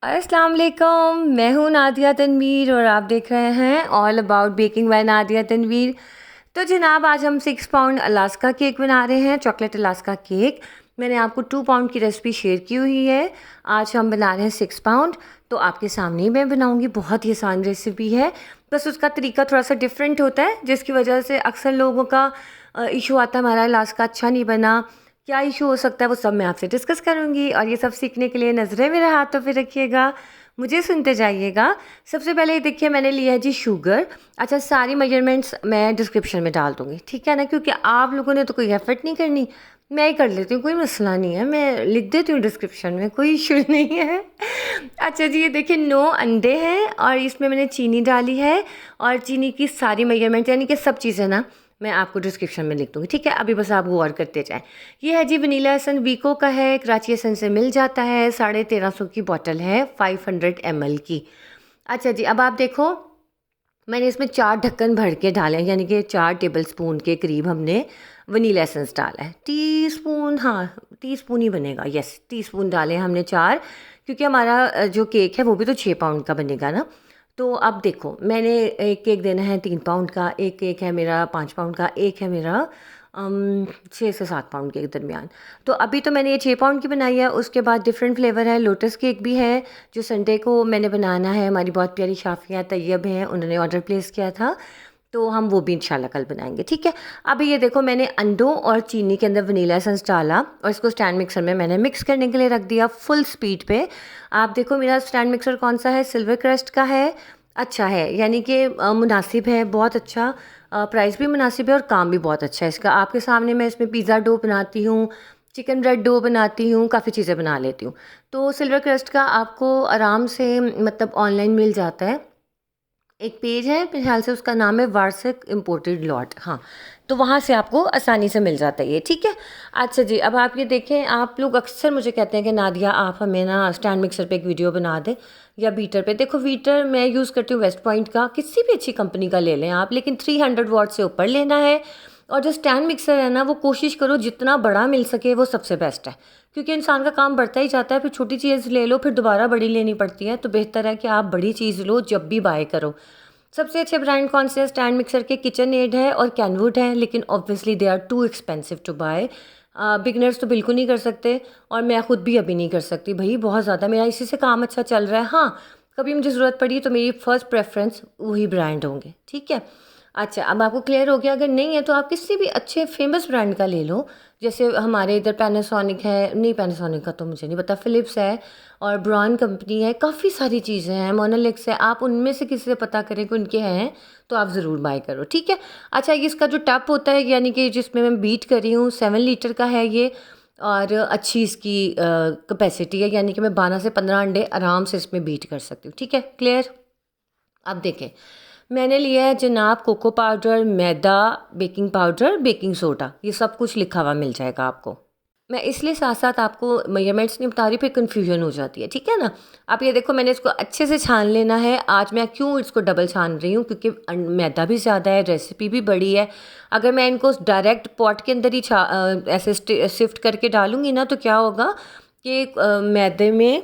अस्सलाम वालेकुम। मैं हूँ नादिया तनवीर और आप देख रहे हैं all about baking by Nadia Tanvir. तो जनाब, आज हम 6 पाउंड अलास्का केक बना रहे हैं, चॉकलेट अलास्का केक। मैंने आपको 2 पाउंड की रेसिपी शेयर की हुई है। आज हम बना रहे हैं 6 पाउंड। तो आपके सामने ही मैं बनाऊंगी। बहुत ही आसान रेसिपी है, बस उसका तरीका थोड़ा सा डिफरेंट होता है, जिसकी वजह से अक्सर लोगों का इशू आता है, हमारा अलास्का अच्छा नहीं बना। क्या इशू हो सकता है वो सब मैं आपसे डिस्कस करूंगी, और ये सब सीखने के लिए नज़रें मेरे हाथों पे रखिएगा, मुझे सुनते जाइएगा। सबसे पहले ये देखिए, मैंने लिया है जी शुगर। अच्छा, सारी मेजरमेंट्स मैं डिस्क्रिप्शन में डाल दूँगी, ठीक है ना, क्योंकि आप लोगों ने तो कोई एफर्ट नहीं करनी, मैं ही कर लेती हूँ, कोई मसला नहीं है, मैं लिख देती हूँ डिस्क्रिप्शन में, कोई इशू नहीं है। अच्छा जी, ये देखिए 9 अंडे हैं और इसमें मैंने चीनी डाली है, और चीनी की सारी मेजरमेंट यानी कि सब चीज़ें ना मैं आपको डिस्क्रिप्शन में लिख दूँगी, ठीक है। अभी बस आप गौर करते जाएँ। ये है जी वनीला एसेंस, वीको का है, कराची एसेंस से मिल जाता है। 1350 की बॉटल है, 500 ml की। अच्छा जी, अब आप देखो, मैंने इसमें 4 ढक्कन भर के डाले हैं, यानी कि 4 टेबल स्पून के करीब हमने वनीला एसेंस डाला है। टीस्पून, हाँ टीस्पून ही बनेगा, यस टीस्पून डाले हैं हमने 4, क्योंकि हमारा जो केक है वो भी तो 6 पाउंड का बनेगा ना। तो अब देखो, मैंने एक केक देना है 3 पाउंड का, एक केक है मेरा 5 पाउंड का, एक है मेरा 6 से 7 पाउंड के दरमियान। तो अभी तो मैंने ये 6 पाउंड की बनाई है। उसके बाद डिफरेंट फ्लेवर है, लोटस केक भी है जो संडे को मैंने बनाना है। हमारी बहुत प्यारी शाफिया तैयब हैं, उन्होंने ऑर्डर प्लेस किया था, तो हम वो भी इंशाल्लाह कल बनाएंगे, ठीक है। अभी ये देखो, मैंने अंडों और चीनी के अंदर वनीला एसेंस डाला और इसको स्टैंड मिक्सर में मैंने मिक्स करने के लिए रख दिया फुल स्पीड पे। आप देखो, मेरा स्टैंड मिक्सर कौन सा है, सिल्वर क्रस्ट का है। अच्छा है, यानी कि मुनासिब है, बहुत अच्छा, प्राइस भी मुनासिब है और काम भी बहुत अच्छा है इसका। आपके सामने मैं इसमें पिज़्ज़ा डो बनाती हूँ, चिकन ब्रेड डो बनाती हूँ, काफ़ी चीज़ें बना लेती हूँ। तो सिल्वर क्रस्ट का आपको आराम से मतलब ऑनलाइन मिल जाता है। एक पेज है, मेरे ख्याल से उसका नाम है वार्षिक इम्पोर्टेड लॉट, हाँ, तो वहाँ से आपको आसानी से मिल जाता है ये, ठीक है। अच्छा जी, अब आप ये देखें, आप लोग अक्सर मुझे कहते हैं कि नादिया आप हमें ना स्टैंड मिक्सर पे एक वीडियो बना दें या बीटर पे। देखो, बीटर मैं यूज़ करती हूँ वेस्ट पॉइंट का, किसी भी अच्छी कंपनी का ले लें आप, लेकिन 300 वाट से ऊपर लेना है। और जो स्टैंड मिक्सर है ना, वो कोशिश करो जितना बड़ा मिल सके वो सबसे बेस्ट है, क्योंकि इंसान का काम बढ़ता ही जाता है, फिर छोटी चीज़ ले लो फिर दोबारा बड़ी लेनी पड़ती है। तो बेहतर है कि आप बड़ी चीज़ लो जब भी बाय करो। सबसे अच्छे ब्रांड कौन से हैं स्टैंड मिक्सर के? किचन एड है और कैनवुड है, लेकिन obviously they are too expensive to buy. Beginners तो बिल्कुल नहीं कर सकते, और मैं खुद भी अभी नहीं कर सकती भाई, बहुत ज़्यादा मेरा इसी से काम अच्छा चल रहा है। हाँ, कभी मुझे ज़रूरत पड़ी तो मेरी फ़र्स्ट प्रेफरेंस वही ब्रांड होंगे, ठीक है। अच्छा, अब आपको क्लियर हो गया। अगर नहीं है तो आप किसी भी अच्छे फेमस ब्रांड का ले लो, जैसे हमारे इधर पैनासोनिक है, नहीं पैनासोनिक का तो मुझे नहीं पता, फ़िलिप्स है और ब्रांड कंपनी है, काफ़ी सारी चीज़ें हैं, मोनोलिक्स है। आप उनमें से किसी से पता करें कि उनके हैं तो आप ज़रूर बाय करो, ठीक है। अच्छा, ये इसका जो टप होता है, यानी कि जिसमें मैं बीट कर रही हूँ, 7 लीटर का है ये, और अच्छी इसकी कैपेसिटी है, यानी कि मैं 12 से 15 अंडे आराम से इसमें बीट कर सकती हूँ, ठीक है। क्लियर? अब देखें, मैंने लिया है जनाब कोको पाउडर, मैदा, बेकिंग पाउडर, बेकिंग सोडा, ये सब कुछ लिखा हुआ मिल जाएगा आपको। मैं इसलिए साथ साथ आपको मेजरमेंट्स नहीं बता रही, फिर कन्फ्यूजन हो जाती है, ठीक है ना। आप ये देखो, मैंने इसको अच्छे से छान लेना है। आज मैं क्यों इसको डबल छान रही हूँ, क्योंकि मैदा भी ज़्यादा है, रेसिपी भी बड़ी है। अगर मैं इनको डायरेक्ट पॉट के अंदर ही ऐसे शिफ्ट करके डालूंगी ना, तो क्या होगा कि मैदे में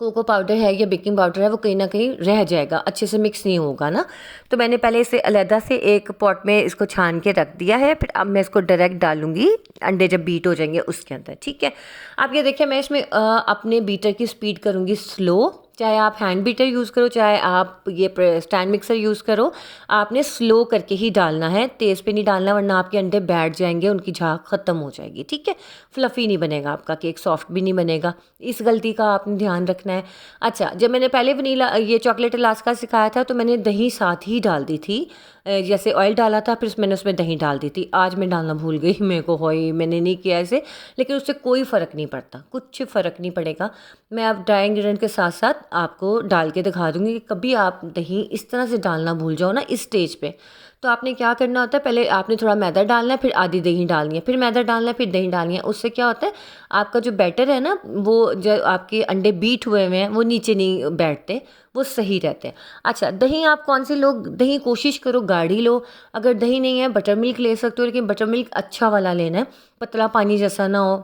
कोको पाउडर है या बेकिंग पाउडर है, वो कहीं ना कहीं रह जाएगा, अच्छे से मिक्स नहीं होगा ना। तो मैंने पहले इसे अलहदा से एक पॉट में इसको छान के रख दिया है, फिर अब मैं इसको डायरेक्ट डालूंगी अंडे जब बीट हो जाएंगे उसके अंदर, ठीक है। आप ये देखिए, मैं इसमें अपने बीटर की स्पीड करूँगी स्लो, चाहे आप हैंड बीटर यूज़ करो, चाहे आप ये स्टैंड मिक्सर यूज़ करो, आपने स्लो करके ही डालना है, तेज़ पे नहीं डालना, वरना आपके अंडे बैठ जाएंगे, उनकी झाग ख़त्म हो जाएगी, ठीक है। फ्लफ़ी नहीं बनेगा आपका केक, सॉफ्ट भी नहीं बनेगा, इस गलती का आपने ध्यान रखना है। अच्छा, जब मैंने पहले वनीला ये चॉकलेट अलास्का सिखाया था, तो मैंने दही साथ ही डाल दी थी, जैसे ऑयल डाला था फिर मैंने उसमें दही डाल दी थी। आज मैं डालना भूल गई, मेरे को होई मैंने नहीं किया ऐसे, लेकिन उससे कोई फ़र्क नहीं पड़ता, कुछ फ़र्क नहीं पड़ेगा। मैं अब ड्राई इंग्रेडिएंट के साथ साथ आपको डाल के दिखा दूँगी कि कभी आप दही इस तरह से डालना भूल जाओ ना इस स्टेज पे, तो आपने क्या करना होता है, पहले आपने थोड़ा मैदा डालना है, फिर आधी दही डालनी है, फिर मैदा डालना है, फिर दही डालनी है। उससे क्या होता है, आपका जो बैटर है ना, वो जो आपके अंडे बीट हुए हुए हैं वो नीचे नहीं बैठते, वो सही रहते हैं। अच्छा, दही आप कौन सी लो? दही कोशिश करो गाढ़ी लो, अगर दही नहीं है बटर मिल्क ले सकते हो, लेकिन बटर मिल्क अच्छा वाला लेना है, पतला पानी जैसा ना हो,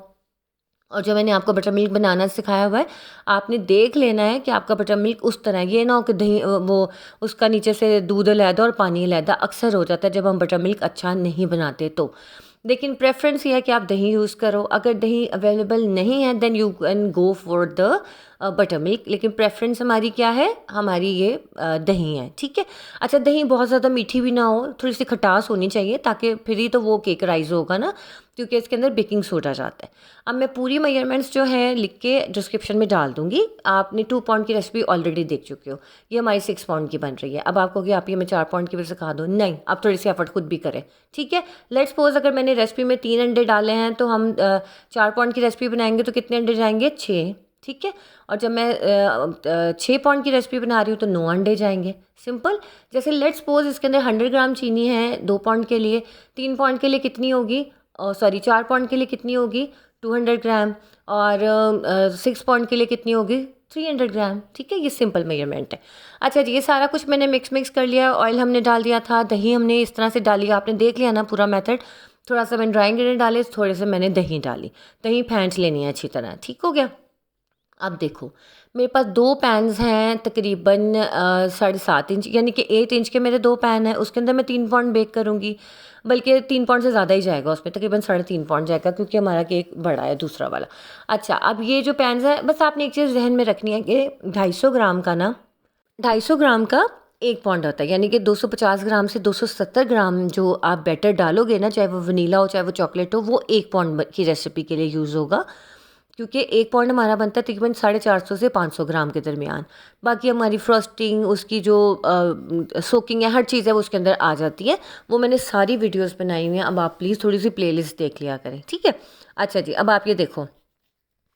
और जो मैंने आपको बटर मिल्क बनाना सिखाया हुआ है, आपने देख लेना है कि आपका बटर मिल्क उस तरह है। ये ना हो कि दही वो उसका नीचे से दूध अलहदा और पानी अलहदा अक्सर हो जाता है जब हम बटर मिल्क अच्छा नहीं बनाते तो। लेकिन प्रेफरेंस ये है कि आप दही यूज़ करो। अगर दही अवेलेबल नहीं है then you can go for the buttermilk, लेकिन प्रेफरेंस हमारी क्या है, हमारी ये दही है, ठीक है। अच्छा, दही बहुत ज़्यादा मीठी भी ना हो, थोड़ी सी खटास होनी चाहिए, ताकि फिर ही तो वो केक राइज होगा ना, क्योंकि इसके अंदर बेकिंग सोडा जाता है। अब मैं पूरी मेजरमेंट्स जो है लिख के डिस्क्रिप्शन में डाल दूंगी। आपने 2 पाउंड की रेसिपी ऑलरेडी देख चुके हो, ये हमारी 6 पाउंड की बन रही है। अब आपको कि आप ये मैं 4 पाउंड की भी सिखा दो, नहीं, आप थोड़ी सी एफर्ट खुद भी करें, ठीक है। लेट्स सपोज अगर मैंने रेसिपी में 3 अंडे डाले हैं तो हम 4 पाउंड की रेसिपी बनाएंगे तो कितने अंडे जाएंगे, 6, ठीक है। और जब मैं 6 पाउंड की रेसिपी बना रही हूँ तो 9 अंडे जाएंगे, सिंपल। जैसे लेट्स सपोज इसके अंदर 100 ग्राम चीनी है 2 पाउंड के लिए, 3 पाउंड के लिए कितनी होगी, सॉरी 4 पाउंड के लिए कितनी होगी, 200 ग्राम। और 6 पाउंड के लिए कितनी होगी, 300 ग्राम, ठीक है। ये सिंपल मेजरमेंट है। अच्छा जी, ये सारा कुछ मैंने मिक्स कर लिया। ऑयल हमने डाल दिया था, दही हमने इस तरह से डाली, आपने देख लिया ना पूरा मेथड। थोड़ा सा मैंने ड्राई इंग्रेडिएंट डाले, थोड़े से मैंने दही डाली, दही फेंट लेनी है अच्छी तरह, ठीक हो गया। अब देखो, मेरे पास 2 पैन्स हैं तकरीबन 7.5 इंच, यानी कि 8 इंच के मेरे 2 पैन हैं। उसके अंदर मैं 3 पाउंड बेक करूँगी, बल्कि 3 पाउंड से ज़्यादा ही जाएगा उसमें, तकरीबन 3.5 पाउंड जाएगा, क्योंकि हमारा केक बड़ा है दूसरा वाला। अच्छा, अब ये जो पैन्स हैं, बस आपने एक चीज़ जहन में रखनी है कि 250 ग्राम का ना, 250 ग्राम का 1 पाउंड होता है, यानी कि 250 ग्राम से 270 ग्राम जो आप बैटर डालोगे ना, चाहे वो वनीला हो चाहे वो चॉकलेट हो, वो 1 पाउंड की रेसिपी के लिए यूज़ होगा। क्योंकि 1 पाउंड हमारा बनता है तकरीबन 450 से 500 ग्राम के दरमियान। बाकी हमारी फ्रॉस्टिंग, उसकी जो सोकिंग है, हर चीज़ है वो उसके अंदर आ जाती है। वो मैंने सारी वीडियोस बनाई हुई हैं, अब आप प्लीज़ थोड़ी सी प्लेलिस्ट देख लिया करें, ठीक है। अच्छा जी, अब आप ये देखो,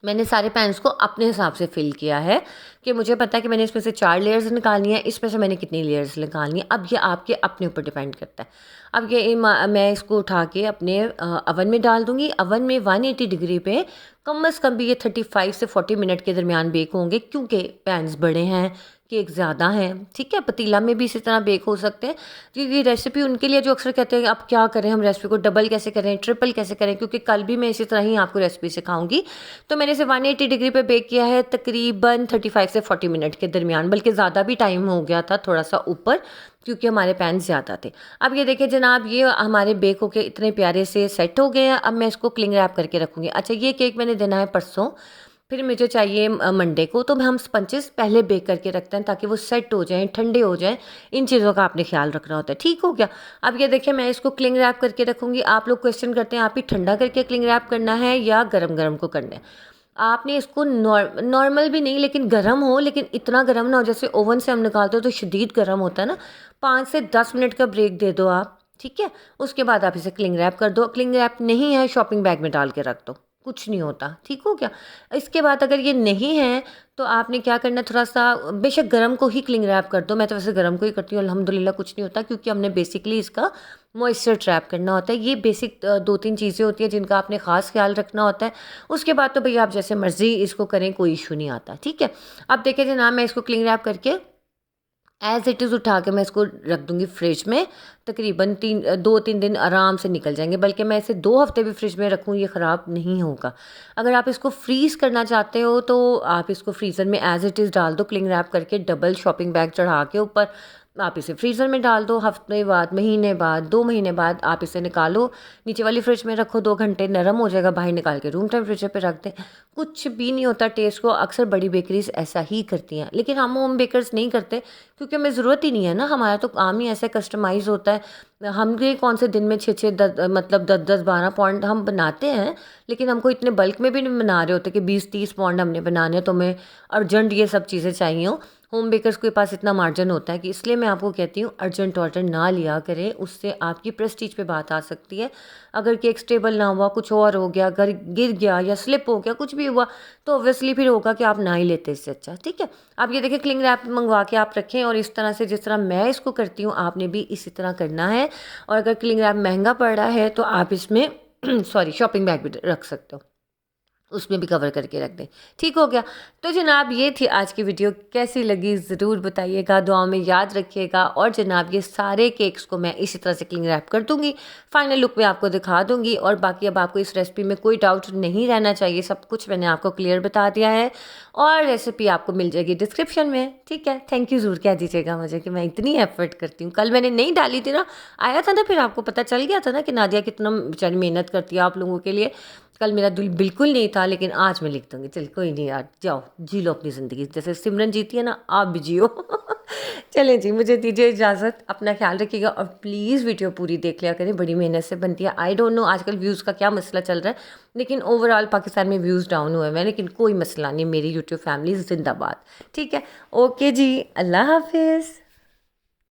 मैंने सारे पैन्स को अपने हिसाब से फिल किया है कि मुझे पता है कि मैंने इसमें से 4 लेयर्स निकालनी है, इसमें से मैंने कितनी लेयर्स निकालनी है। अब ये आपके अपने ऊपर डिपेंड करता है। अब ये मैं इसको उठा के अपने अवन में डाल दूंगी। अवन में 180 डिग्री पे कम अज़ कम भी ये 35 से 40 मिनट के दरमियान बेक होंगे, क्योंकि पैन्स बड़े हैं, केक ज़्यादा हैं, ठीक है। पतीला में भी इसी तरह बेक हो सकते हैं। क्योंकि रेसिपी उनके लिए जो अक्सर कहते हैं अब क्या करें, हम रेसिपी को डबल कैसे करें, ट्रिपल कैसे करें, क्योंकि कल भी मैं इसी तरह ही आपको रेसिपी सिखाऊंगी। तो मैंने इसे 180 डिग्री पे बेक किया है तकरीबन 35 से 40 मिनट के दरमियान, बल्कि ज़्यादा भी टाइम हो गया था थोड़ा सा ऊपर, क्योंकि हमारे पैन ज़्यादा थे। अब ये देखिए जनाब, ये हमारे बेक होके इतने प्यारे से सेट हो गए हैं। अब मैं इसको क्लिंग रैप करके रखूँगी। अच्छा, ये केक मैंने देना है परसों, फिर मुझे चाहिए मंडे को, तो हम स्पंचेस पहले बेक करके रखते हैं ताकि वो सेट हो जाएं, ठंडे हो जाएं। इन चीज़ों का आपने ख्याल रखना होता है, ठीक हो गया। अब ये देखिए, मैं इसको क्लिंग रैप करके रखूँगी। आप लोग क्वेश्चन करते हैं आप ही ठंडा करके क्लिंग रैप करना है या गरम गरम को करना है। आपने इसको नॉर्मल भी नहीं, लेकिन गर्म हो, लेकिन इतना गर्म ना हो जैसे ओवन से हम निकालते हो तो शदीद गर्म होता है ना। 5 से 10 मिनट का ब्रेक दे दो आप, ठीक है। उसके बाद आप इसे क्लिंग रैप कर दो। क्लिंग रैप नहीं है, शॉपिंग बैग में डाल के रख दो, कुछ नहीं होता, ठीक हो गया। इसके बाद अगर ये नहीं है तो आपने क्या करना है, थोड़ा सा बेशक गरम को ही क्लिंग रैप कर दो। मैं तो वैसे गरम को ही करती हूँ, अल्हम्दुलिल्लाह कुछ नहीं होता, क्योंकि हमने बेसिकली इसका मॉइस्चर ट्रैप करना होता है। ये बेसिक 2-3 चीज़ें होती हैं जिनका आपने ख़ास ख्याल रखना होता है। उसके बाद तो भैया आप जैसे मर्ज़ी इसको करें, कोई इशू नहीं आता, ठीक है। अब देखिए जनाब, मैं इसको क्लिंग रैप करके एज़ इट इज़ उठा के मैं इसको रख दूँगी फ्रिज में। तकरीबन 2-3 दिन आराम से निकल जाएंगे, बल्कि मैं इसे 2 हफ्ते भी फ्रिज में रखूँ, ये ख़राब नहीं होगा। अगर आप इसको फ्रीज़ करना चाहते हो तो आप इसको फ्रीज़र में एज़ इट इज़ डाल दो, क्लिंग रैप करके डबल शॉपिंग बैग चढ़ा के ऊपर आप इसे फ्रीज़र में डाल दो। हफ्ते बाद, महीने बाद, 2 महीने बाद आप इसे निकालो, नीचे वाली फ्रिज में रखो, 2 घंटे नरम हो जाएगा, बाहर निकाल के रूम टेम्परेचर पे रख दें। कुछ भी नहीं होता टेस्ट को। अक्सर बड़ी बेकरीज ऐसा ही करती हैं, लेकिन हम होम बेकर्स नहीं करते, क्योंकि हमें ज़रूरत ही नहीं है ना। हमारा तो काम ही ऐसे कस्टमाइज़ होता है। हम ये कौन से दिन में 6-6 मतलब 10-10-12 पॉइंट हम बनाते हैं, लेकिन हमको इतने बल्क में भी नहीं बना रहे होते कि 20-30 पॉइंट हमने बनाने हैं, तो हमें अर्जेंट ये सब चीज़ें चाहिए हो। होम बेकर्स के पास इतना मार्जिन होता है कि इसलिए मैं आपको कहती हूँ अर्जेंट ऑर्डर ना लिया करें, उससे आपकी प्रेस्टीज पे बात आ सकती है। अगर केक स्टेबल ना हुआ, कुछ और हो गया, घर गिर गया या स्लिप हो गया, कुछ भी हुआ, तो ऑब्वियसली फिर होगा कि आप ना ही लेते इससे अच्छा, ठीक है। आप ये देखिए, क्लिंग रैप मंगवा के आप रखें, और इस तरह से जिस तरह मैं इसको करती हूँ आपने भी इसी तरह करना है। और अगर क्लिंग रैप महंगा पड़ रहा है तो आप इसमें सॉरी शॉपिंग बैग भी रख सकते हो। उसमें भी कवर करके रख दें। ठीक हो गया। तो जनाब ये थी आज की वीडियो, कैसी लगी ज़रूर बताइएगा, दुआओं में याद रखिएगा। और जनाब ये सारे केक्स को मैं इसी तरह से क्लिंग रैप कर दूँगी, फाइनल लुक में आपको दिखा दूँगी। और बाकी अब आपको इस रेसिपी में कोई डाउट नहीं रहना चाहिए, सब कुछ मैंने आपको क्लियर बता दिया है और रेसिपी आपको मिल जाएगी डिस्क्रिप्शन में। ठीक है, थैंक यू ज़रूर कह दीजिएगा मुझे कि मैं इतनी एफर्ट करती हूँ। कल मैंने नहीं डाली थी ना, आया था ना, फिर आपको पता चल गया था ना कि नादिया कितना बेचारी मेहनत करती है आप लोगों के लिए। कल मेरा दिल बिल्कुल नहीं था, लेकिन आज मैं लिख दूँगी। चल कोई नहीं यार, जाओ जी लो अपनी ज़िंदगी, जैसे सिमरन जीती है ना, आप भी जियो। चलें जी, मुझे दीजिए इजाज़त, अपना ख्याल रखिएगा और प्लीज़ वीडियो पूरी देख लिया करें, बड़ी मेहनत से बनती है। आई डोंट नो आजकल व्यूज़ का क्या मसला चल रहा है, लेकिन ओवरऑल पाकिस्तान में व्यूज़ डाउन हुए हैं, लेकिन कोई मसला नहीं, मेरी यूट्यूब फैमिली जिंदाबाद। ठीक है, ओके जी, अल्लाह हाफिज़।